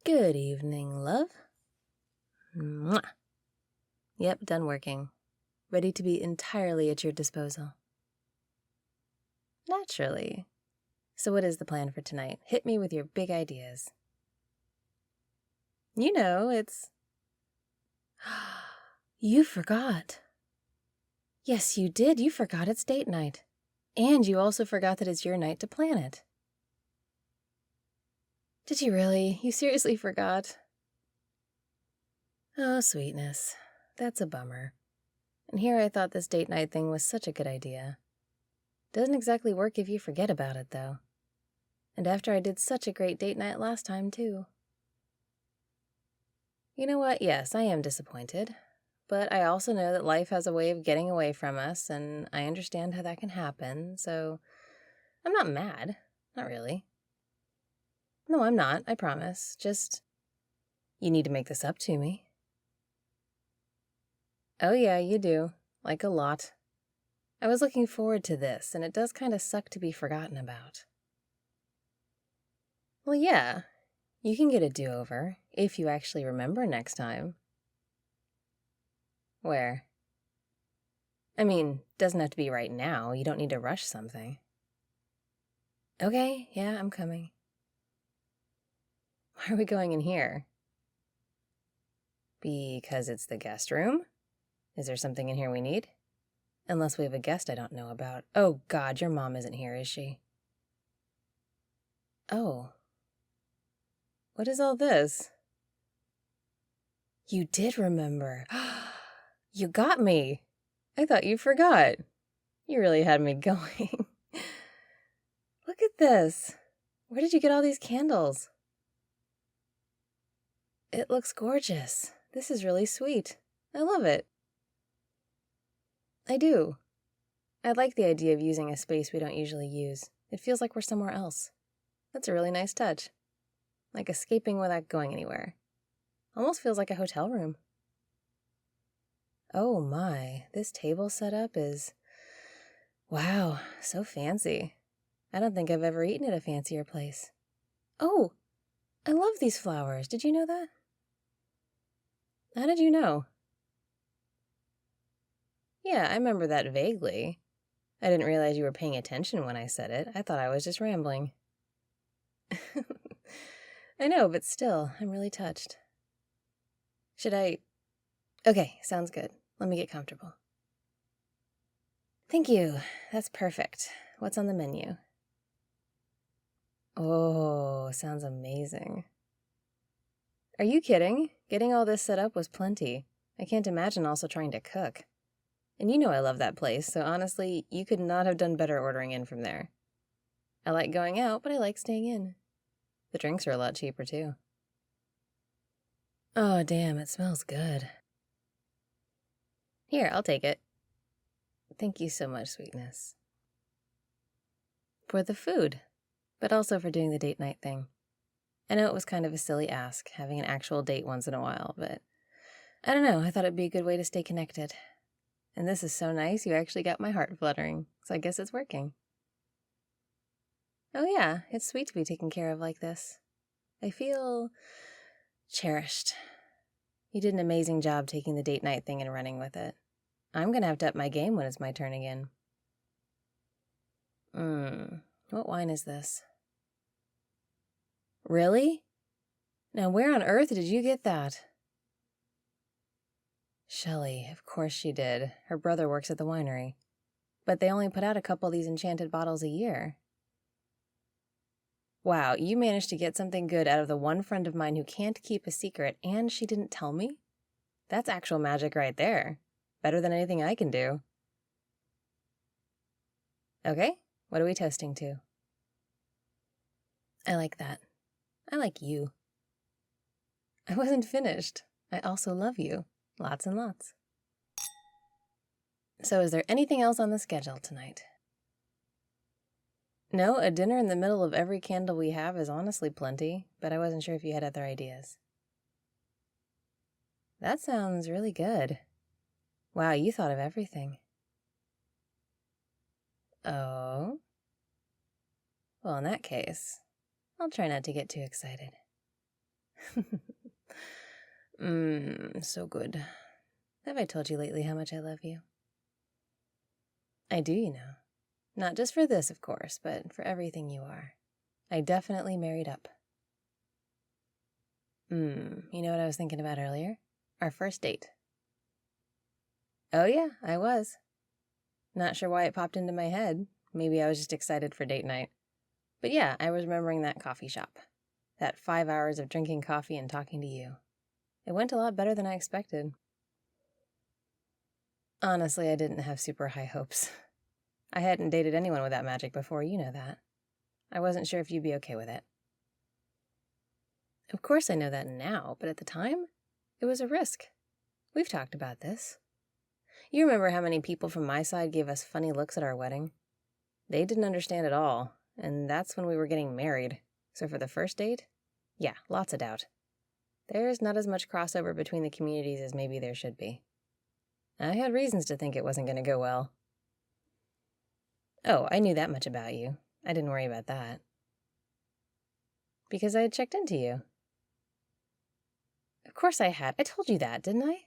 Good evening, love. Mwah. Yep, done working. Ready to be entirely at your disposal. Naturally. So what is the plan for tonight? Hit me with your big ideas. You know, it's... You forgot. Yes, you did. You forgot it's date night. And you also forgot that it's your night to plan it. Did you really? You seriously forgot? Oh, sweetness. That's a bummer. And here I thought this date night thing was such a good idea. Doesn't exactly work if you forget about it, though. And after I did such a great date night last time, too. You know what? Yes, I am disappointed. But I also know that life has a way of getting away from us, and I understand how that can happen, so I'm not mad. Not really. No, I'm not, I promise. Just, you need to make this up to me. Oh yeah, you do. Like a lot. I was looking forward to this, and it does kind of suck to be forgotten about. Well, yeah, you can get a do-over, if you actually remember next time. Where? I mean, doesn't have to be right now. You don't need to rush something. Okay, yeah, I'm coming. Why are we going in here? Because it's the guest room? Is there something in here we need? Unless we have a guest I don't know about. Oh, God, your mom isn't here, is she? Oh. What is all this? You did remember. You got me. I thought you forgot. You really had me going. Look at this. Where did you get all these candles? It looks gorgeous. This is really sweet. I love it. I do. I like the idea of using a space we don't usually use. It feels like we're somewhere else. That's a really nice touch. Like escaping without going anywhere. Almost feels like a hotel room. Oh my, this table setup is... Wow, so fancy. I don't think I've ever eaten at a fancier place. Oh, I love these flowers. Did you know that? How did you know? Yeah, I remember that vaguely. I didn't realize you were paying attention when I said it. I thought I was just rambling. I know, but still, I'm really touched. Should I... Okay, sounds good. Let me get comfortable. Thank you. That's perfect. What's on the menu? Oh, sounds amazing. Are you kidding? Getting all this set up was plenty. I can't imagine also trying to cook. And you know I love that place, so honestly, you could not have done better ordering in from there. I like going out, but I like staying in. The drinks are a lot cheaper, too. Oh, damn, it smells good. Here, I'll take it. Thank you so much, sweetness. For the food, but also for doing the date night thing. I know it was kind of a silly ask, having an actual date once in a while, but I don't know, I thought it'd be a good way to stay connected. And this is so nice, you actually got my heart fluttering, so I guess it's working. Oh yeah, it's sweet to be taken care of like this. I feel cherished. You did an amazing job taking the date night thing and running with it. I'm gonna have to up my game when it's my turn again. What wine is this? Really? Now where on earth did you get that? Shelley, of course she did. Her brother works at the winery. But they only put out a couple of these enchanted bottles a year. Wow, you managed to get something good out of the one friend of mine who can't keep a secret, and she didn't tell me? That's actual magic right there. Better than anything I can do. Okay, what are we toasting to? I like that. I like you. I wasn't finished. I also love you. Lots and lots. So is there anything else on the schedule tonight? No, a dinner in the middle of every candle we have is honestly plenty, but I wasn't sure if you had other ideas. That sounds really good. Wow, you thought of everything. Oh? Well, in that case, I'll try not to get too excited. So good. Have I told you lately how much I love you? I do, you know. Not just for this, of course, but for everything you are. I definitely married up. You know what I was thinking about earlier? Our first date. Oh yeah, I was. Not sure why it popped into my head. Maybe I was just excited for date night. But yeah, I was remembering that coffee shop. That 5 hours of drinking coffee and talking to you. It went a lot better than I expected. Honestly, I didn't have super high hopes. I hadn't dated anyone with that magic before, you know that. I wasn't sure if you'd be okay with it. Of course I know that now, but at the time, it was a risk. We've talked about this. You remember how many people from my side gave us funny looks at our wedding? They didn't understand at all, and that's when we were getting married. So for the first date, yeah, lots of doubt. There's not as much crossover between the communities as maybe there should be. I had reasons to think it wasn't going to go well. Oh, I knew that much about you. I didn't worry about that. Because I had checked into you. Of course I had. I told you that, didn't I?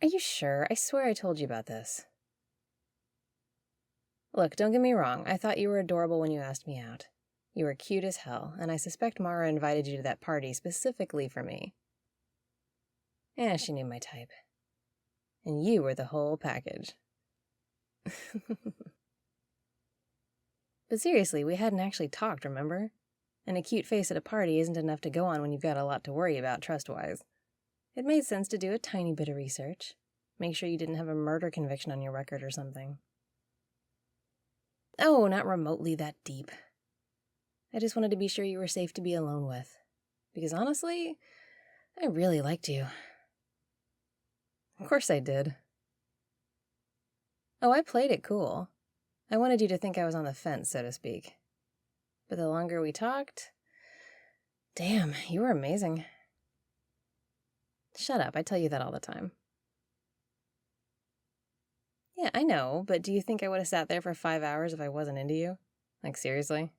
Are you sure? I swear I told you about this. Look, don't get me wrong. I thought you were adorable when you asked me out. You were cute as hell, and I suspect Mara invited you to that party specifically for me. Yeah, she knew my type. And you were the whole package. But seriously, we hadn't actually talked, remember? And a cute face at a party isn't enough to go on when you've got a lot to worry about trust-wise. It made sense to do a tiny bit of research. Make sure you didn't have a murder conviction on your record or something. Oh, not remotely that deep. I just wanted to be sure you were safe to be alone with. Because honestly, I really liked you. Of course I did. Oh, I played it cool. I wanted you to think I was on the fence, so to speak. But the longer we talked... Damn, you were amazing. Shut up, I tell you that all the time. Yeah, I know, but do you think I would have sat there for 5 hours if I wasn't into you? Like, seriously?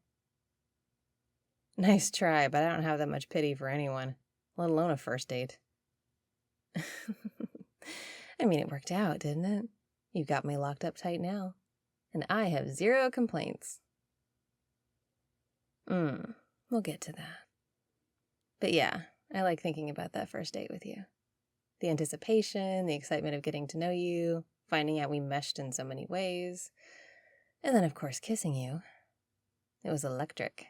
Nice try, but I don't have that much pity for anyone, let alone a first date. I mean, it worked out, didn't it? You got me locked up tight now, and I have 0 complaints. We'll get to that. But yeah, I like thinking about that first date with you. The anticipation, the excitement of getting to know you, finding out we meshed in so many ways, and then, of course, kissing you. It was electric.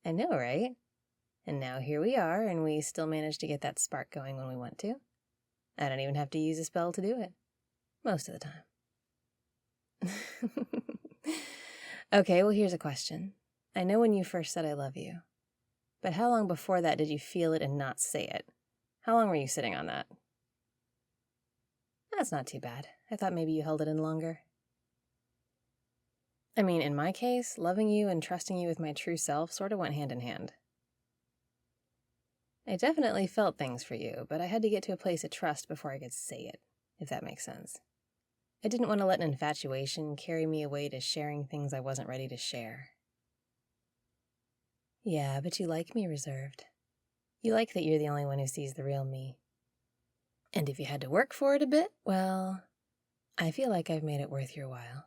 I know, right? And now here we are, and we still managed to get that spark going when we want to. I don't even have to use a spell to do it. Most of the time. Okay, well, here's a question. I know when you first said I love you, but how long before that did you feel it and not say it? How long were you sitting on that? That's not too bad. I thought maybe you held it in longer. I mean, in my case, loving you and trusting you with my true self sort of went hand in hand. I definitely felt things for you, but I had to get to a place of trust before I could say it, if that makes sense. I didn't want to let an infatuation carry me away to sharing things I wasn't ready to share. Yeah, but you like me reserved. You like that you're the only one who sees the real me. And if you had to work for it a bit, well, I feel like I've made it worth your while.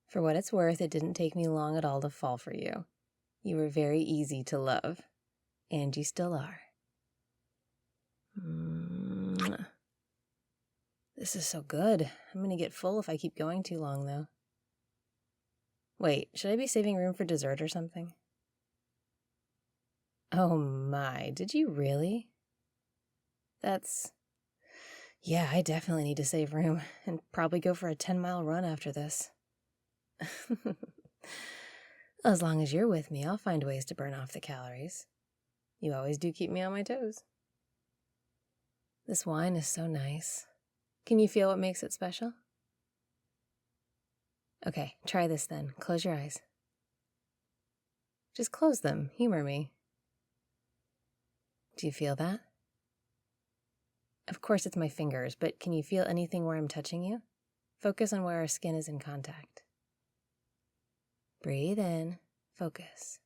For what it's worth, it didn't take me long at all to fall for you. You were very easy to love, and you still are. This is so good. I'm gonna get full if I keep going too long, though. Wait, should I be saving room for dessert or something? Oh my, did you really? Yeah, I definitely need to save room, and probably go for a 10-mile run after this. As long as you're with me, I'll find ways to burn off the calories. You always do keep me on my toes. This wine is so nice. Can you feel what makes it special? Okay, try this then. Close your eyes. Just close them. Humor me. Do you feel that? Of course it's my fingers, but can you feel anything where I'm touching you? Focus on where our skin is in contact. Breathe in. Focus.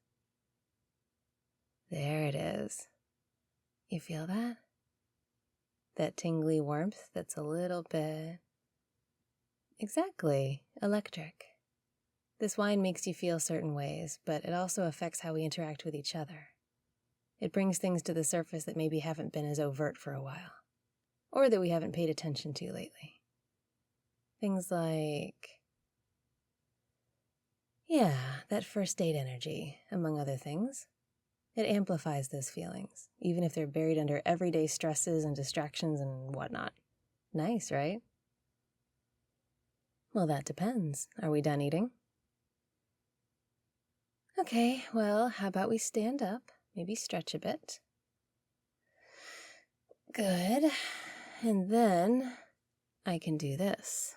There it is. You feel that? That tingly warmth that's a little bit... Exactly, electric. This wine makes you feel certain ways, but it also affects how we interact with each other. It brings things to the surface that maybe haven't been as overt for a while, or that we haven't paid attention to lately. Things like... yeah, that first date energy, among other things. It amplifies those feelings, even if they're buried under everyday stresses and distractions and whatnot. Nice, right? Well, that depends. Are we done eating? Okay, well, how about we stand up, maybe stretch a bit. Good. And then I can do this.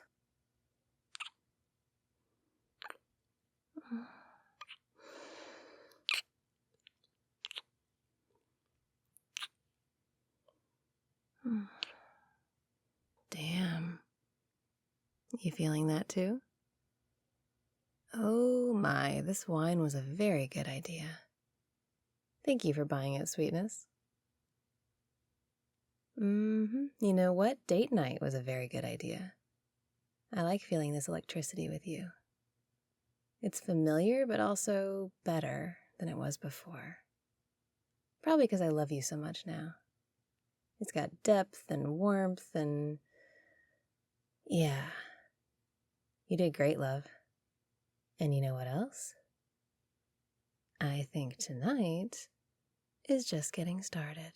Damn. You feeling that too? Oh my, this wine was a very good idea. Thank you for buying it, sweetness. You know what? Date night was a very good idea. I like feeling this electricity with you. It's familiar, but also better than it was before. Probably because I love you so much now. It's got depth and warmth and... yeah. You did great, love. And you know what else? I think tonight is just getting started.